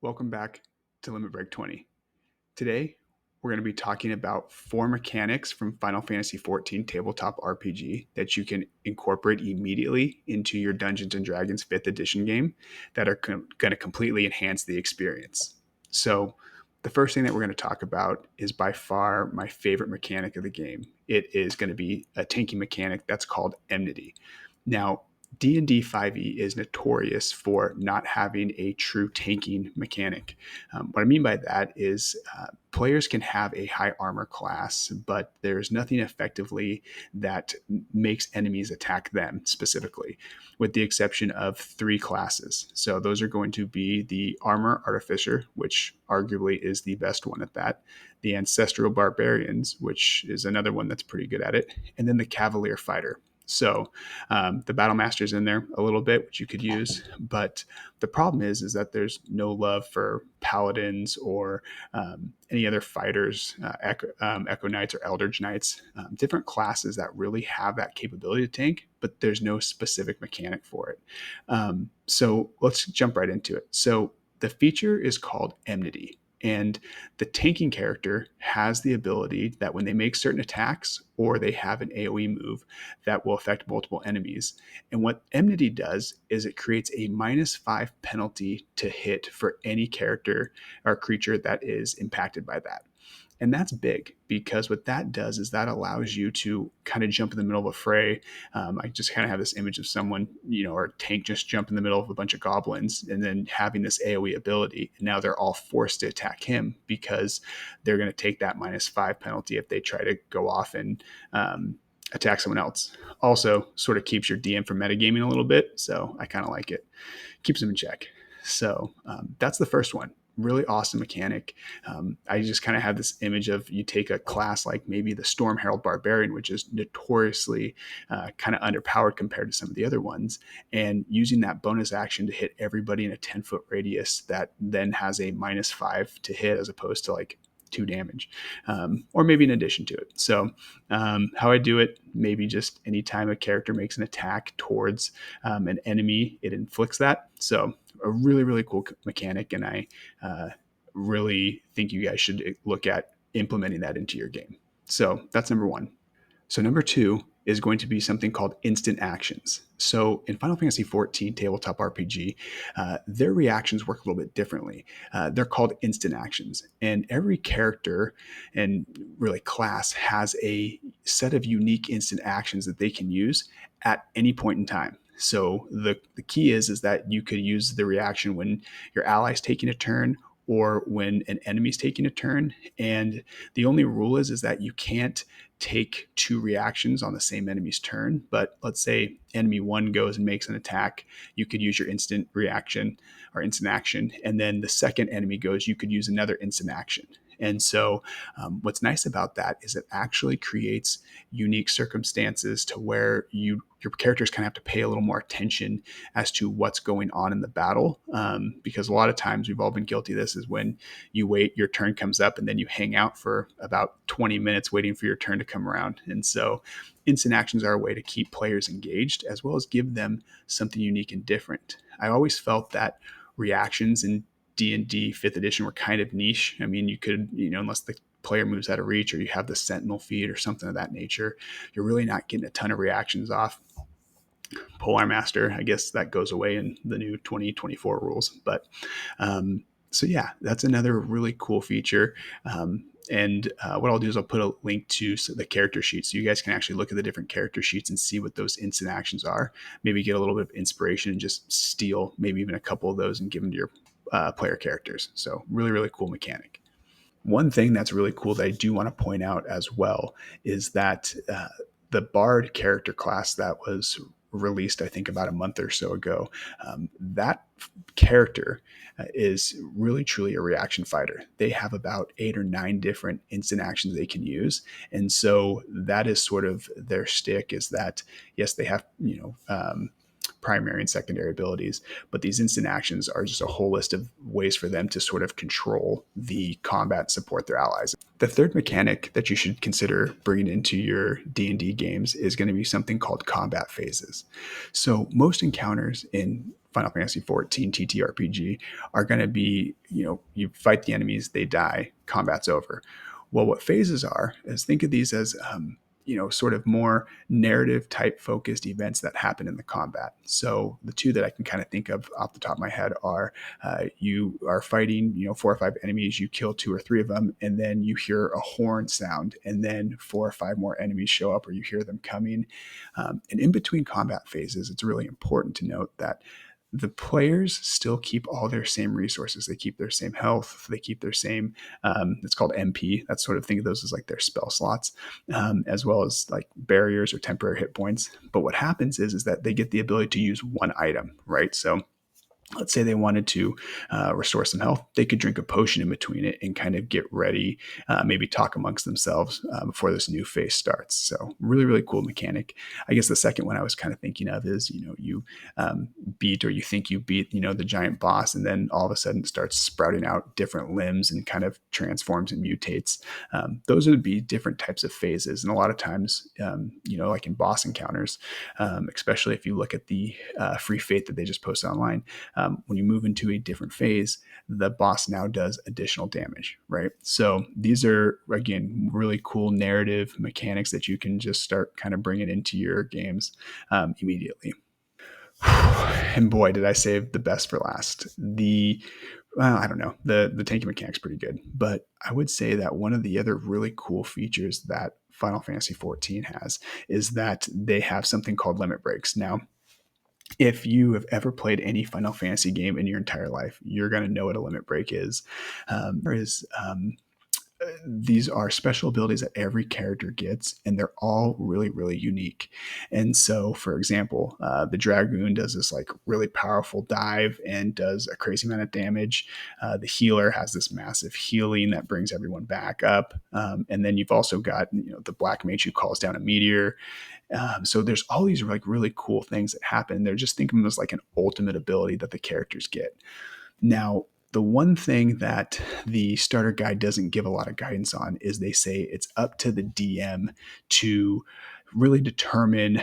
Welcome back to Limit Break 20. Today, we're going to be talking about 4 mechanics from Final Fantasy XIV Tabletop RPG that you can incorporate immediately into your Dungeons and Dragons 5th edition game that are going to completely enhance the experience. So, the first thing that we're going to talk about is by far my favorite mechanic of the game. It is going to be a tanking mechanic that's called Emnity. Now, D&D 5e is notorious for not having a true tanking mechanic. What I mean by that is players can have a high armor class, but there's nothing effectively that makes enemies attack them specifically, with the exception of 3 classes. So those are going to be the Armor Artificer, which arguably is the best one at that, the Ancestral Barbarians, which is another one that's pretty good at it, and then the Cavalier Fighter. So the Battle Master's in there a little bit, which you could use, but the problem is that there's no love for paladins or any other fighters, Echo Knights or Eldritch Knights, different classes that really have that capability to tank, but there's no specific mechanic for it. So let's jump right into it. So the feature is called Emnity. And the tanking character has the ability that when they make certain attacks or they have an AoE move that will affect multiple enemies. And what Emnity does is it creates a -5 penalty to hit for any character or creature that is impacted by that. And that's big because what that does is that allows you to kind of jump in the middle of a fray. I just kind of have this image of someone, or a tank just jump in the middle of a bunch of goblins and then having this AoE ability. And now they're all forced to attack him because they're going to take that -5 penalty if they try to go off and attack someone else. Also, sort of keeps your DM from metagaming a little bit. So I kind of like it. Keeps them in check. So that's the first one. Really awesome mechanic. I just kind of have this image of you take a class like maybe the Storm Herald Barbarian, which is notoriously kind of underpowered compared to some of the other ones, and using that bonus action to hit everybody in a 10-foot radius that then has a -5 to hit as opposed to like 2 damage, or maybe in addition to it. So how I do it, maybe just anytime a character makes an attack towards an enemy, it inflicts that. So a really, really cool mechanic, and I really think you guys should look at implementing that into your game. So that's number 1. So number 2 is going to be something called instant actions. So in Final Fantasy XIV Tabletop RPG, their reactions work a little bit differently. They're called instant actions, and every character and really class has a set of unique instant actions that they can use at any point in time. So the key is that you could use the reaction when your ally's taking a turn or when an enemy's taking a turn. And the only rule is that you can't take 2 reactions on the same enemy's turn. But let's say enemy 1 goes and makes an attack, you could use your instant reaction or instant action. And then the second enemy goes, you could use another instant action. And so what's nice about that is it actually creates unique circumstances to where your characters kind of have to pay a little more attention as to what's going on in the battle. Because a lot of times we've all been guilty of this is when you wait, your turn comes up, and then you hang out for about 20 minutes waiting for your turn to come around. And so instant actions are a way to keep players engaged as well as give them something unique and different. I always felt that reactions in D&D 5th edition were kind of niche. I mean, you could, unless the player moves out of reach or you have the sentinel feed or something of that nature, you're really not getting a ton of reactions off. Polar Master, I guess that goes away in the new 2024 rules. But so yeah, that's another really cool feature. And what I'll do is I'll put a link to the character sheet so you guys can actually look at the different character sheets and see what those instant actions are. Maybe get a little bit of inspiration and just steal maybe even a couple of those and give them to your player characters. So really, really cool mechanic. One thing that's really cool that I do want to point out as well is that the Bard character class that was released, I think, about a month or so ago, that character is really truly a reaction fighter. They have about 8 or 9 different instant actions they can use. And so that is sort of their shtick, is that, yes, they have, primary and secondary abilities, but these instant actions are just a whole list of ways for them to sort of control the combat and support their allies. The third mechanic that you should consider bringing into your D&D games is going to be something called combat phases. So most encounters in Final Fantasy 14 TTRPG are going to be, you fight the enemies, they die, combat's over. Well, what phases are is, think of these as sort of more narrative type focused events that happen in the combat. So the two that I can kind of think of off the top of my head are you are fighting 4 or 5 enemies, you kill 2 or 3 of them, and then you hear a horn sound, and then 4 or 5 more enemies show up, or you hear them coming. And in between combat phases, it's really important to note that the players still keep all their same resources. They keep their same health. They keep their same, it's called MP. That's sort of, think of those as like their spell slots, as well as like barriers or temporary hit points. But what happens is that they get the ability to use one item, right? So let's say they wanted to restore some health, they could drink a potion in between it and kind of get ready, maybe talk amongst themselves before this new phase starts. So really, really cool mechanic. I guess the second one I was kind of thinking of is, you beat, or you think you beat, the giant boss, and then all of a sudden it starts sprouting out different limbs and kind of transforms and mutates. Those would be different types of phases. And a lot of times, like in boss encounters, especially if you look at the free fate that they just posted online, when you move into a different phase, the boss now does additional damage, right? So these are, again, really cool narrative mechanics that you can just start kind of bringing into your games immediately. And boy, did I save the best for last. I don't know, the tanking mechanic's pretty good, but I would say that one of the other really cool features that Final Fantasy 14 has is that they have something called limit breaks. Now, if you have ever played any Final Fantasy game in your entire life, you're going to know what a limit break is. These are special abilities that every character gets, and they're all really, really unique. And so, for example, the Dragoon does this like really powerful dive and does a crazy amount of damage. The healer has this massive healing that brings everyone back up. And then you've also got the Black Mage who calls down a meteor. So there's all these like really cool things that happen. They're just, think of them as like an ultimate ability that the characters get. Now, the one thing that the starter guide doesn't give a lot of guidance on is, they say it's up to the DM to really determine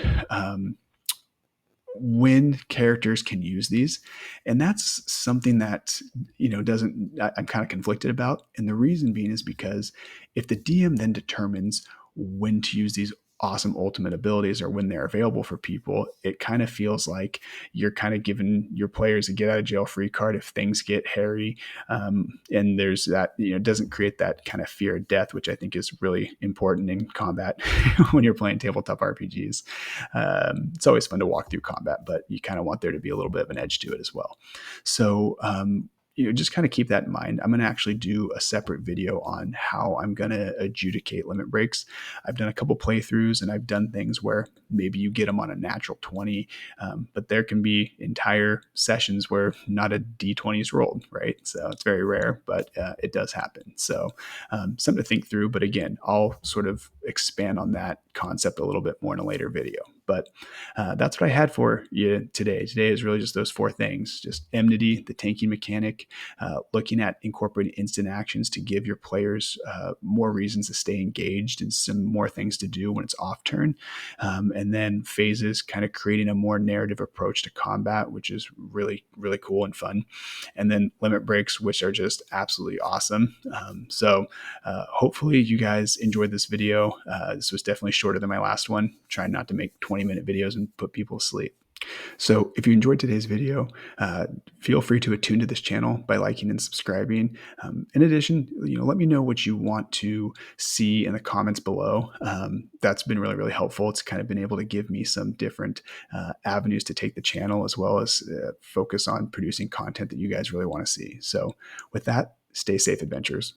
when characters can use these. And that's something that, I'm kind of conflicted about. And the reason being is because if the DM then determines when to use these awesome ultimate abilities, or when they're available for people, it kind of feels like you're kind of giving your players a get out of jail free card if things get hairy. And there's that, it doesn't create that kind of fear of death, which I think is really important in combat when you're playing tabletop RPGs. It's always fun to walk through combat, but you kind of want there to be a little bit of an edge to it as well. So, just kind of keep that in mind. I'm going to actually do a separate video on how I'm going to adjudicate limit breaks. I've done a couple playthroughs, and I've done things where maybe you get them on a natural 20, but there can be entire sessions where not a D20 is rolled, right? So it's very rare, but it does happen. So something to think through. But again, I'll sort of expand on that concept a little bit more in a later video. But that's what I had for you today. Today is really just those 4 things: just Emnity, the tanking mechanic, looking at incorporating instant actions to give your players more reasons to stay engaged and some more things to do when it's off turn. And then phases, kind of creating a more narrative approach to combat, which is really, really cool and fun. And then limit breaks, which are just absolutely awesome. So hopefully you guys enjoyed this video. This was definitely shorter than my last one. Trying not to make 20-minute videos and put people to sleep. So if you enjoyed today's video, feel free to attune to this channel by liking and subscribing. In addition, let me know what you want to see in the comments below. That's been really, really helpful. It's kind of been able to give me some different avenues to take the channel, as well as focus on producing content that you guys really want to see. So with that, stay safe, adventurers.